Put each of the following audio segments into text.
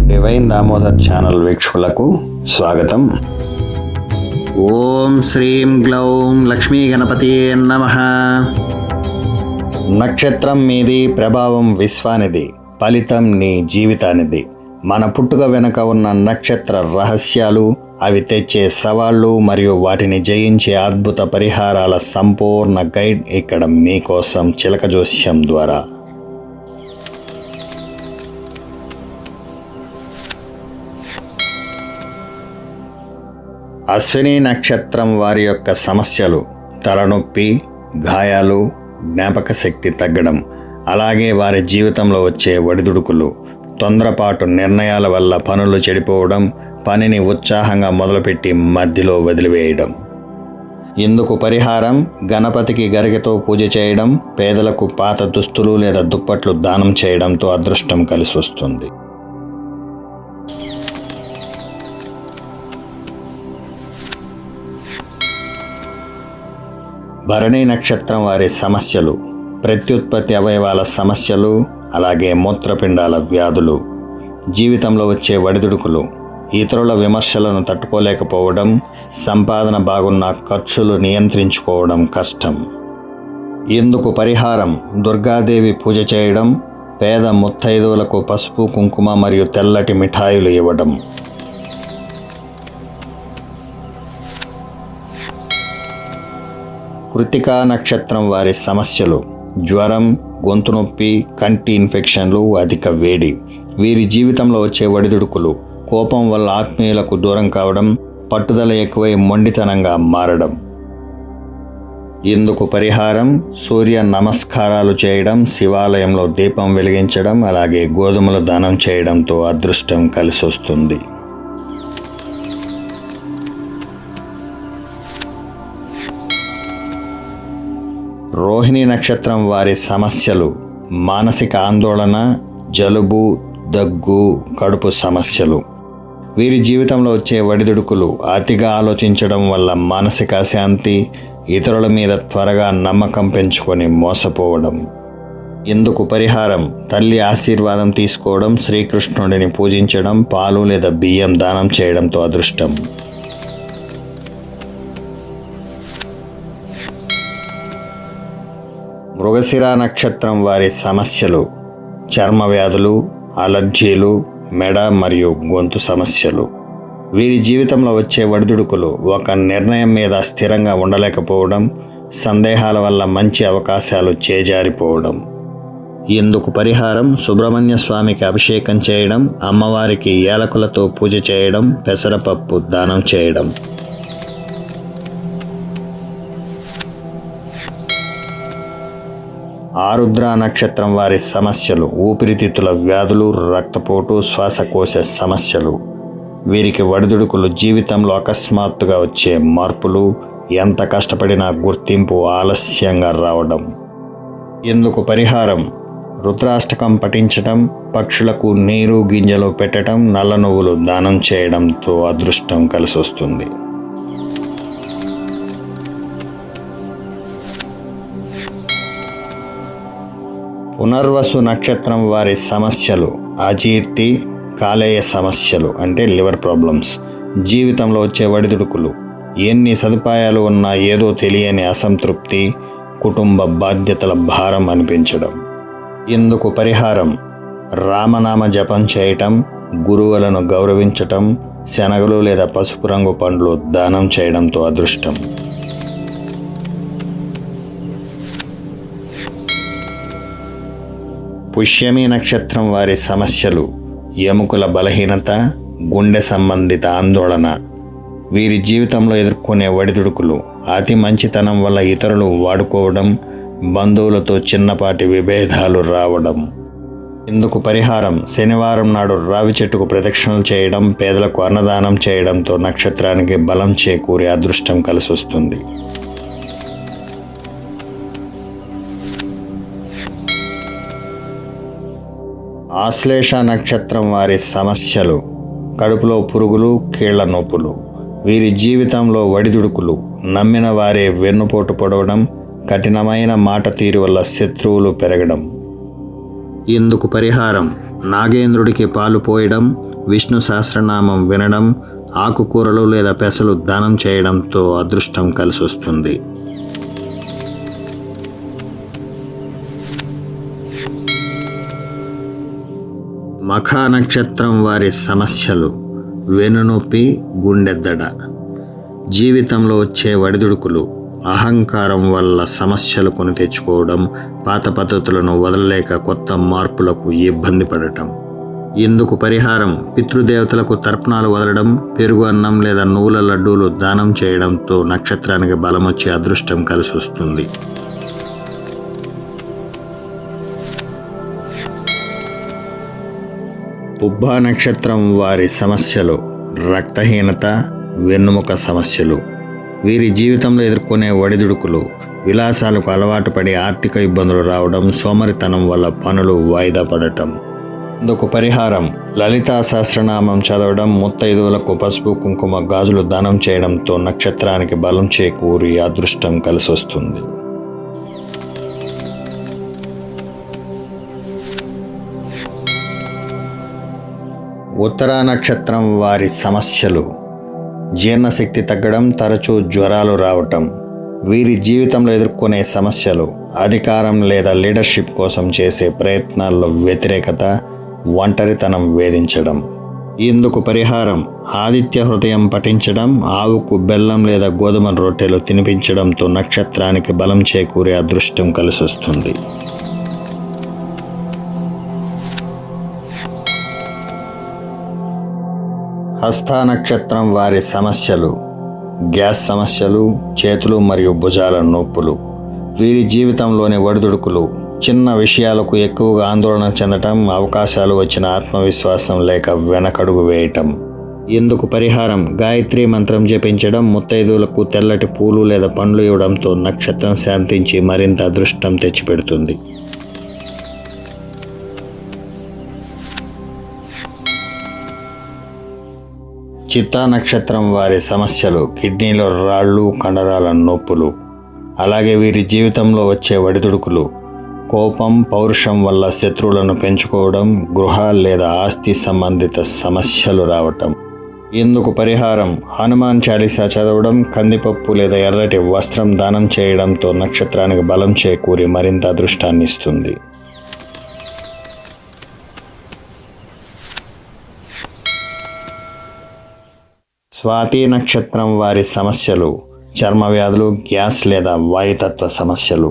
Divine Damodar channel వీక్షకులకు స్వాగతం. ఓం శ్రీం గ్లౌం లక్ష్మీ గణపతి నమః. నక్షత్రం మీది ప్రభావం విశ్వానిది, ఫలితం నీ జీవితానిది. మన పుట్టుక వెనుక ఉన్న నక్షత్ర రహస్యాలు, అవి తెచ్చే సవాళ్లు మరియు వాటిని జయించే అద్భుత పరిహారాల సంపూర్ణ గైడ్ ఇక్కడ మీకోసం చిలక జోస్యం ద్వారా. అశ్విని నక్షత్రం వారి యొక్క సమస్యలు: తలనొప్పి, గాయాలు, జ్ఞాపక శక్తి తగ్గడం, అలాగే వారి జీవితంలో వచ్చే ఒడిదుడుకులు, తొందరపాటు నిర్ణయాల వల్ల పనులు చెడిపోవడం, పనిని ఉత్సాహంగా మొదలుపెట్టి మధ్యలో వదిలివేయడం. ఇందుకు పరిహారం: గణపతికి గరికతో పూజ చేయడం, పేదలకు పాత దుస్తులు లేదా దుప్పట్లు దానం చేయడంతో అదృష్టం కలిసి వస్తుంది. భరణి నక్షత్రం వారి సమస్యలు: ప్రత్యుత్పత్తి అవయవాల సమస్యలు, అలాగే మూత్రపిండాల వ్యాధులు, జీవితంలో వచ్చే ఒడిదుడుకులు, ఇతరుల విమర్శలను తట్టుకోలేకపోవడం, సంపాదన బాగున్న ఖర్చులు నియంత్రించుకోవడం కష్టం. ఇందుకు పరిహారం: దుర్గాదేవి పూజ చేయడం, పేద ముత్తైదువులకు పసుపు, కుంకుమ మరియు తెల్లటి మిఠాయిలు ఇవ్వడం. కృత్తికా నక్షత్రం వారి సమస్యలు: జ్వరం, గొంతు నొప్పి, కంటి ఇన్ఫెక్షన్లు, అధిక వేడి, వీరి జీవితంలో వచ్చే ఒడిదుడుకులు, కోపం వల్ల ఆత్మీయులకు దూరం కావడం, పట్టుదల ఎక్కువై మొండితనంగా మారడం. ఇందుకు పరిహారం: సూర్య నమస్కారాలు చేయడం, శివాలయంలో దీపం వెలిగించడం, అలాగే గోధుమలు దానం చేయడంతో అదృష్టం కలిసి వస్తుంది. రోహిణి నక్షత్రం వారి సమస్యలు: మానసిక ఆందోళన, జలుబు, దగ్గు, కడుపు సమస్యలు, వీరి జీవితంలో వచ్చే ఒడిదుడుకులు, అతిగా ఆలోచించడం వల్ల మానసిక అశాంతి, ఇతరుల మీద త్వరగా నమ్మకం పెంచుకొని మోసపోవడం. ఇందుకు పరిహారం: తల్లి ఆశీర్వాదం తీసుకోవడం, శ్రీకృష్ణుడిని పూజించడం, పాలు లేదా బియ్యం దానం చేయడంతో అదృష్టం. మృగశిర నక్షత్రం వారి సమస్యలు: చర్మ వ్యాధులు, అలర్జీలు, మెడ మరియు గొంతు సమస్యలు, వీరి జీవితంలో వచ్చే ఒడిదుడుకులు, ఒక నిర్ణయం మీద స్థిరంగా ఉండలేకపోవడం, సందేహాల వల్ల మంచి అవకాశాలు చేజారిపోవడం. ఇందుకు పరిహారం: సుబ్రహ్మణ్య స్వామికి అభిషేకం చేయడం, అమ్మవారికి యాలకులతో పూజ చేయడం, పెసరపప్పు దానం చేయడం. ఆరుద్ర నక్షత్రం వారి సమస్యలు: ఊపిరితిత్తుల వ్యాధులు, రక్తపోటు, శ్వాసకోశ సమస్యలు, వీరికి ఒడిదుడుకులు, జీవితంలో అకస్మాత్తుగా వచ్చే మార్పులు, ఎంత కష్టపడినా గుర్తింపు ఆలస్యంగా రావడం. ఇందుకు పరిహారం: రుద్రాష్టకం పఠించడం, పక్షులకు నీరు గింజలు పెట్టడం, నల్ల నువ్వులు దానం చేయడంతో అదృష్టం కలిసి వస్తుంది. పునర్వసు నక్షత్రం వారి సమస్యలు: అజీర్తి, కాలేయ సమస్యలు అంటే లివర్ ప్రాబ్లమ్స్, జీవితంలో వచ్చే ఒడిదుడుకులు, ఎన్ని సదుపాయాలు ఉన్నా ఏదో తెలియని అసంతృప్తి, కుటుంబ బాధ్యతల భారం అనిపించడం. ఇందుకు పరిహారం: రామనామ జపం చేయటం, గురువులను గౌరవించటం, శనగలు లేదా పసుపు రంగు పండ్లు దానం చేయడంతో అదృష్టం. పుష్యమి నక్షత్రం వారి సమస్యలు: ఎముకల బలహీనత, గుండె సంబంధిత ఆందోళన, వీరి జీవితంలో ఎదుర్కొనే ఒడిదుడుకులు, అతి మంచితనం వల్ల ఇతరులు వాడుకోవడం, బంధువులతో చిన్నపాటి విభేదాలు రావడం. ఇందుకు పరిహారం: శనివారం నాడు రావి చెట్టుకు ప్రదక్షిణలు చేయడం, పేదలకు అన్నదానం చేయడంతో నక్షత్రానికి బలం చేకూరి అదృష్టం కలిసి వస్తుంది. ఆశ్లేష నక్షత్రం వారి సమస్యలు: కడుపులో పురుగులు, కీళ్ల నొప్పులు, వీరి జీవితంలో ఒడిదుడుకులు, నమ్మిన వారే వెన్నుపోటు పొడవడం, కఠినమైన మాట తీరు వల్ల శత్రువులు పెరగడం. ఇందుకు పరిహారం నాగేంద్రుడికి పాలు పోయడం, విష్ణు సహస్రనామం వినడం, ఆకుకూరలు లేదా పెసలు దానం చేయడంతో అదృష్టం కలిసొస్తుంది. మఖా నక్షత్రం వారి సమస్యలు: వెన్నునొప్పి, గుండెద్దడ. జీవితంలో వచ్చే ఒడిదుడుకులు: అహంకారం వల్ల సమస్యలు కొని తెచ్చుకోవడం, పాత పద్ధతులను వదలలేక కొత్త మార్పులకు ఇబ్బంది పడటం. ఇందుకు పరిహారం పితృదేవతలకు తర్పణాలు వదలడం, పెరుగు అన్నం లేదా నువ్వుల లడ్డూలు దానం చేయడంతో నక్షత్రానికి బలం వచ్చి అదృష్టం కలిసి వస్తుంది. పుబ్బా నక్షత్రం వారి సమస్యలు: రక్తహీనత, వెన్నుముక సమస్యలు. వీరి జీవితంలో ఎదుర్కొనే ఒడిదుడుకులు: విలాసాలకు అలవాటు పడి ఆర్థిక ఇబ్బందులు రావడం, సోమరితనం వల్ల పనులు వాయిదా పడటం. ఇందుకు పరిహారం లలితా సహస్రనామం చదవడం, ముత్తైదువులకు పసుపు కుంకుమ గాజులు దానం చేయడంతో నక్షత్రానికి బలం చేకూరి అదృష్టం కలిసొస్తుంది. ఉత్తరా నక్షత్రం వారి సమస్యలు: జీర్ణశక్తి తగ్గడం, తరచూ జ్వరాలు రావటం. వీరి జీవితంలో ఎదుర్కొనే సమస్యలు: అధికారం లేదా లీడర్షిప్ కోసం చేసే ప్రయత్నాల్లో వ్యతిరేకత, ఒంటరితనం వేధించడం. ఇందుకు పరిహారం ఆదిత్య హృదయం పఠించడం, ఆవుకు బెల్లం లేదా గోధుమ రొట్టెలు తినిపించడంతో నక్షత్రానికి బలం చేకూరే అదృష్టం కలిసొస్తుంది. హస్త నక్షత్రం వారి సమస్యలు: గ్యాస్ సమస్యలు, చేతులు మరియు భుజాల నొప్పులు. వీరి జీవితంలోని ఒడిదుడుకులు: చిన్న విషయాలకు ఎక్కువగా ఆందోళన చెందటం, అవకాశాలు వచ్చిన ఆత్మవిశ్వాసం లేక వెనకడుగు వేయటం. ఇందుకు పరిహారం గాయత్రి మంత్రం జపించడం, ముత్తైదువులకు తెల్లటి పూలు లేదా పండ్లు ఇవ్వడంతో నక్షత్రం శాంతించి మరింత అదృష్టం తెచ్చిపెడుతుంది. చిత్తా నక్షత్రం వారి సమస్యలు: కిడ్నీలో రాళ్ళు, కండరాల నొప్పులు. అలాగే వీరి జీవితంలో వచ్చే ఒడిదుడుకులు: కోపం, పౌరుషం వల్ల శత్రువులను పెంచుకోవడం, గృహ లేదా ఆస్తి సంబంధిత సమస్యలు రావటం. ఇందుకు పరిహారం హనుమాన్ చాలీసా చదవడం, కందిపప్పు లేదా ఎర్రటి వస్త్రం దానం చేయడంతో నక్షత్రానికి బలం చేకూరి మరింత అదృష్టాన్ని ఇస్తుంది. స్వాతి నక్షత్రం వారి సమస్యలు: చర్మ వ్యాధులు, గ్యాస్ లేదా వాయుతత్వ సమస్యలు.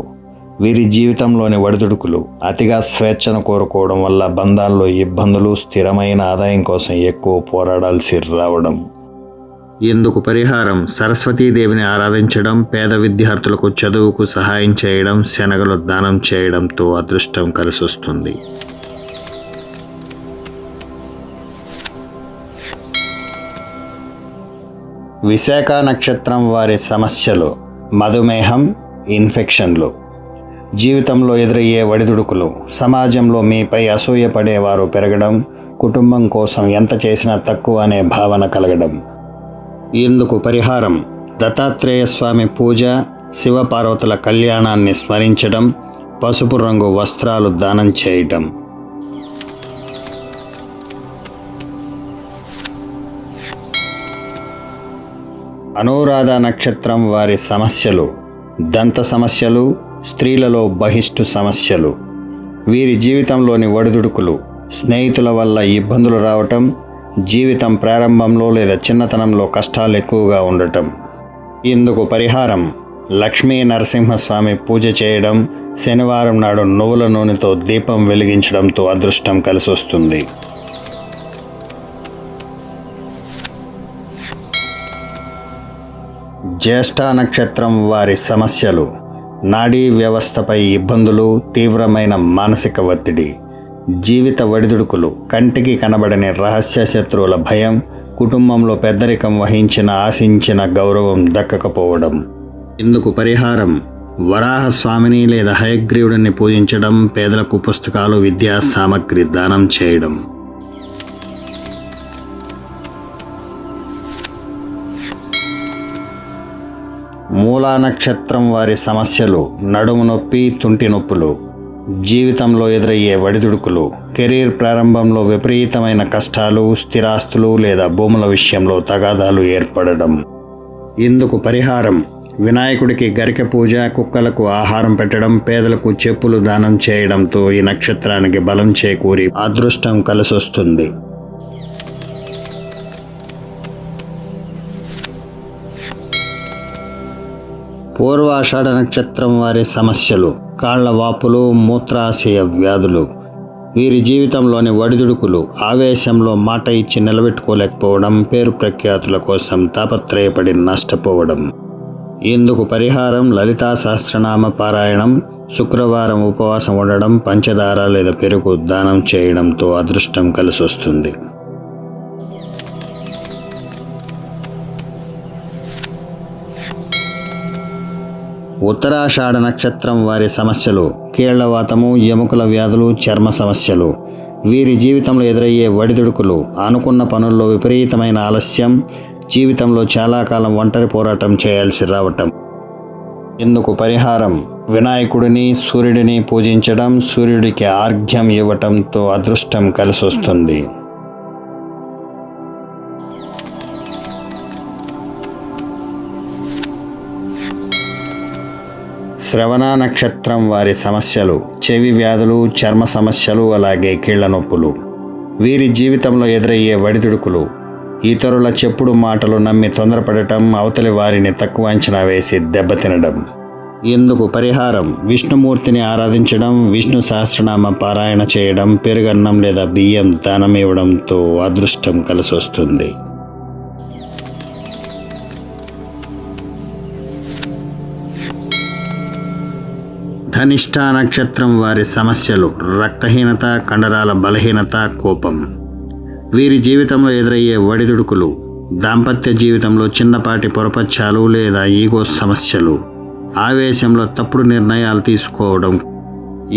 వీరి జీవితంలోని ఒడిదుడుకులు: అతిగా స్వేచ్ఛను కోరుకోవడం వల్ల బంధాల్లో ఇబ్బందులు, స్థిరమైన ఆదాయం కోసం ఎక్కువ పోరాడాల్సి రావడం. ఇందుకు పరిహారం సరస్వతీదేవిని ఆరాధించడం, పేద విద్యార్థులకు చదువుకు సహాయం చేయడం, శనగలు దానం చేయడంతో అదృష్టం కలిసొస్తుంది. విశాఖ నక్షత్రం వారి సమస్యలు: మధుమేహం, ఇన్ఫెక్షన్లు. జీవితంలో ఎదురయ్యే ఒడిదుడుకులు: సమాజంలో మీపై అసూయపడేవారు పెరగడం, కుటుంబం కోసం ఎంత చేసినా తక్కువ అనే భావన కలగడం. ఇందుకు పరిహారం దత్తాత్రేయ స్వామి పూజ, శివపార్వతుల కళ్యాణాన్ని స్మరించడం, పసుపు రంగు వస్త్రాలు దానం చేయటం. అనురాధ నక్షత్రం వారి సమస్యలు: దంత సమస్యలు, స్త్రీలలో బహిష్టు సమస్యలు. వీరి జీవితంలోని ఒడిదుడుకులు: స్నేహితుల వల్ల ఇబ్బందులు రావటం, జీవితం ప్రారంభంలో లేదా చిన్నతనంలో కష్టాలు ఎక్కువగా ఉండటం. ఇందుకు పరిహారం లక్ష్మీ నరసింహస్వామి పూజ చేయడం, శనివారం నాడు నువ్వుల నూనెతో దీపం వెలిగించడంతో అదృష్టం కలిసొస్తుంది. జ్యేష్ఠ నక్షత్రం వారి సమస్యలు: నాడీ వ్యవస్థపై ఇబ్బందులు, తీవ్రమైన మానసిక ఒత్తిడి. జీవిత ఒడిదుడుకులు: కంటికి కనబడని రహస్య శత్రువుల భయం, కుటుంబంలో పెద్దరికం వహించిన ఆశించిన గౌరవం దక్కకపోవడం. ఇందుకు పరిహారం వరాహస్వామిని లేదా హయగ్రీవుడిని పూజించడం, పేదలకు పుస్తకాలు, విద్యా సామగ్రి దానం చేయడం. మూలా నక్షత్రం వారి సమస్యలు: నడుము నొప్పి, తుంటి నొప్పులు. జీవితంలో ఎదురయ్యే ఒడిదుడుకులు, కెరీర్ ప్రారంభంలో విపరీతమైన కష్టాలు, స్థిరాస్తులు లేదా భూముల విషయంలో తగాదాలు ఏర్పడడం. ఇందుకు పరిహారం వినాయకుడికి గరిక పూజ, కుక్కలకు ఆహారం పెట్టడం, పేదలకు చెప్పులు దానం చేయడంతో ఈ నక్షత్రానికి బలం చేకూరి అదృష్టం కలిసొస్తుంది. పూర్వాషాఢ నక్షత్రం వారి సమస్యలు: కాళ్ల వాపులు, మూత్రాశయ వ్యాధులు. వీరి జీవితంలోని ఒడిదుడుకులు: ఆవేశంలో మాట ఇచ్చి నిలబెట్టుకోలేకపోవడం, పేరు ప్రఖ్యాతుల కోసం తాపత్రయపడి నష్టపోవడం. ఇందుకు పరిహారం లలితా సహస్రనామ పారాయణం, శుక్రవారం ఉపవాసం ఉండడం, పంచదార లేదా పెరుగు దానం చేయడంతో అదృష్టం కలిసొస్తుంది. ఉత్తరాషాఢ నక్షత్రం వారి సమస్యలు: కీళ్లవాతము, ఎముకల వ్యాధులు, చర్మ సమస్యలు. వీరి జీవితంలో ఎదురయ్యే ఒడిదుడుకులు: అనుకున్న పనుల్లో విపరీతమైన ఆలస్యం, జీవితంలో చాలా కాలం ఒంటరి పోరాటం చేయాల్సి రావటం. ఇందుకు పరిహారం వినాయకుడిని, సూర్యుడిని పూజించడం, సూర్యుడికి ఆర్ఘ్యం ఇవ్వటంతో అదృష్టం కలిసొస్తుంది. శ్రవణ నక్షత్రం వారి సమస్యలు: చెవి వ్యాధులు, చర్మ సమస్యలు, అలాగే కీళ్ల నొప్పులు. వీరి జీవితంలో ఎదురయ్యే ఒడిదుడుకులు: ఇతరుల చెప్పుడు మాటలు నమ్మి తొందరపడటం, అవతలి వారిని తక్కువ అంచనా వేసి దెబ్బతినడం. ఇందుకు పరిహారం విష్ణుమూర్తిని ఆరాధించడం, విష్ణు సహస్రనామ పారాయణ చేయడం, పెరుగన్నం లేదా బియ్యం దానం ఇవ్వడంతో అదృష్టం కలిసొస్తుంది. ధనిష్ఠ నక్షత్రం వారి సమస్యలు: రక్తహీనత, కండరాల బలహీనత, కోపం. వీరి జీవితంలో ఎదురయ్యే ఒడిదుడుకులు: దాంపత్య జీవితంలో చిన్నపాటి పొరపచ్చాలు లేదా ఈగో సమస్యలు, ఆవేశంలో తప్పుడు నిర్ణయాలు తీసుకోవడం.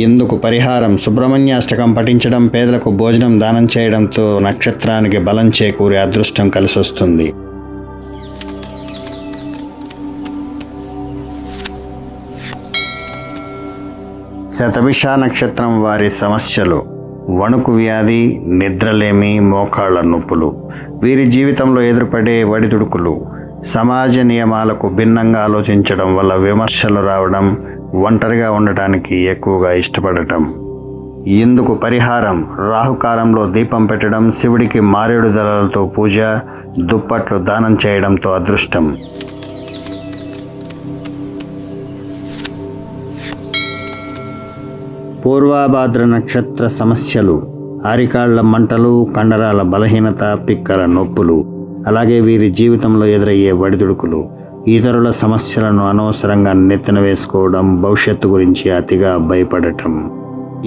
ఇందుకు పరిహారం సుబ్రహ్మణ్యాష్టకం పఠించడం, పేదలకు భోజనం దానం చేయడంతో నక్షత్రానికి బలం చేకూరి అదృష్టం కలిసొస్తుంది. శతభిష నక్షత్రం వారి సమస్యలు: వణుకు వ్యాధి, నిద్రలేమి, మోకాళ్ల నొప్పులు. వీరి జీవితంలో ఎదురుపడే ఒడిదుడుకులు: సమాజ నియమాలకు భిన్నంగా ఆలోచించడం వల్ల విమర్శలు రావడం, ఒంటరిగా ఉండటానికి ఎక్కువగా ఇష్టపడటం. ఇందుకు పరిహారం రాహుకాలంలో దీపం పెట్టడం, శివుడికి మారేడు దళాలతో పూజ, దుప్పట్లు దానం చేయడంతో అదృష్టం. పూర్వాభాద్ర నక్షత్ర సమస్యలు: అరికాళ్ల మంటలు, కండరాల బలహీనత, పిక్కల నొప్పులు. అలాగే వీరి జీవితంలో ఎదురయ్యే ఒడిదుడుకులు: ఇతరుల సమస్యలను అనవసరంగా నెత్తిన వేసుకోవడం, భవిష్యత్తు గురించి అతిగా భయపడటం.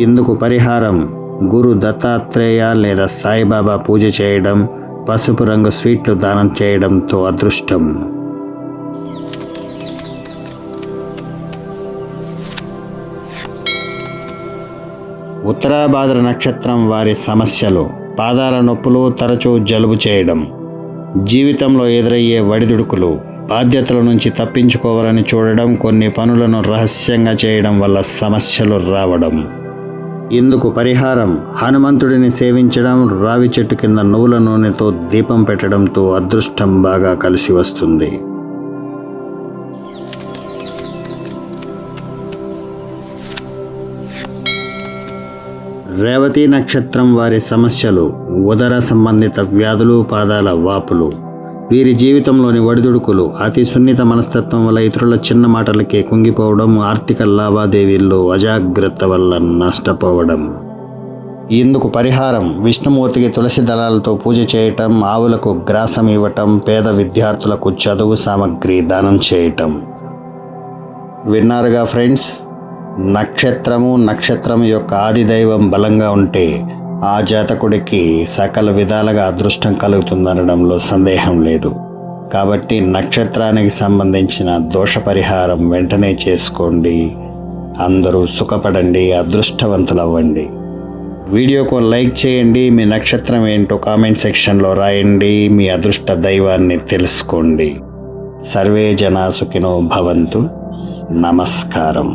ఇందుకు పరిహారం గురు దత్తాత్రేయ లేదా సాయిబాబా పూజ చేయడం, పసుపు రంగు స్వీట్లు దానం చేయడంతో అదృష్టం. ఉత్తరాభాద్ర నక్షత్రం వారి సమస్యలు: పాదాల నొప్పులు, తరచూ జలుబు చేయడం. జీవితంలో ఎదురయ్యే ఒడిదుడుకులు: బాధ్యతల నుంచి తప్పించుకోవాలని చూడడం, కొన్ని పనులను రహస్యంగా చేయడం వల్ల సమస్యలు రావడం. ఇందుకు పరిహారం హనుమంతుడిని సేవించడం, రావి చెట్టు కింద నువ్వుల నూనెతో దీపం పెట్టడంతో అదృష్టం బాగా కలిసి వస్తుంది. రేవతి నక్షత్రం వారి సమస్యలు: ఉదర సంబంధిత వ్యాధులు, పాదాల వాపులు. వీరి జీవితంలోని ఒడిదుడుకులు: అతి సున్నిత మనస్తత్వం వల్ల ఇతరుల చిన్న మాటలకే కుంగిపోవడం, ఆర్థిక లావాదేవీల్లో అజాగ్రత్త వల్ల నష్టపోవడం. ఇందుకు పరిహారం విష్ణుమూర్తికి తులసి దళాలతో పూజ చేయటం, ఆవులకు గ్రాసం ఇవ్వటం, పేద విద్యార్థులకు చదువు సామగ్రి దానం చేయటం. విన్నారుగా ఫ్రెండ్స్, నక్షత్రం యొక్క ఆది దైవం బలంగా ఉంటే ఆ జాతకుడికి సకల విధాలుగా అదృష్టం కలుగుతుందనడంలో సందేహం లేదు. కాబట్టి నక్షత్రానికి సంబంధించిన దోష పరిహారం వెంటనే చేసుకోండి. అందరూ సుఖపడండి, అదృష్టవంతులవ్వండి. వీడియోకు లైక్ చేయండి. మీ నక్షత్రం ఏంటో కామెంట్ సెక్షన్లో రాయండి. మీ అదృష్ట దైవాన్ని తెలుసుకోండి. సర్వే జనా సుఖినో భవంతు. నమస్కారం.